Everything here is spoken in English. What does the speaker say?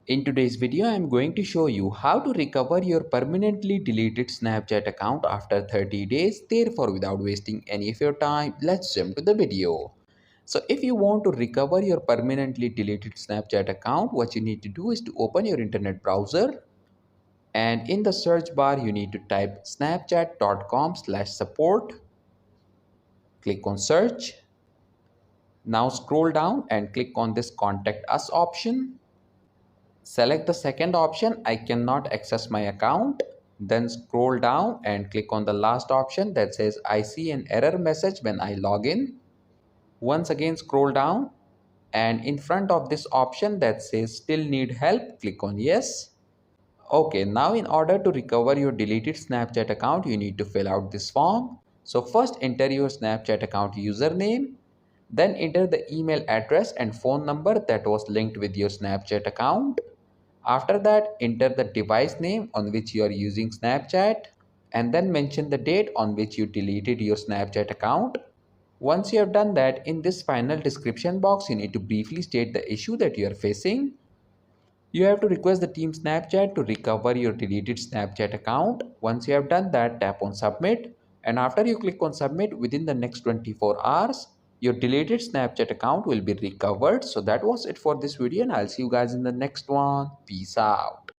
In today's video, I am going to show you how to recover your permanently deleted Snapchat account after 30 days. Therefore, without wasting any of your time, let's jump to the video. So if you want to recover your permanently deleted Snapchat account, what you need to do is to open your internet browser, and in the search bar, you need to type snapchat.com/support. Click on search. Now scroll down and click on this contact us option. Select the second option, I cannot access my account. Then scroll down and click on the last option that says I see an error message when I log in. Once again scroll down, and in front of this option that says still need help, click on yes. Okay, now in order to recover your deleted Snapchat account, you need to fill out this form. So first enter your Snapchat account username, then enter the email address and phone number that was linked with your Snapchat account. After that, enter the device name on which you are using Snapchat, and then mention the date on which you deleted your Snapchat account. Once you have done that, in this final description box, you need to briefly state the issue that you are facing. You have to request the team Snapchat to recover your deleted Snapchat account. Once you have done that, tap on submit, and after you click on submit, within the next 24 hours, your deleted Snapchat account will be recovered. So that was it for this video, and I'll see you guys in the next one. Peace out.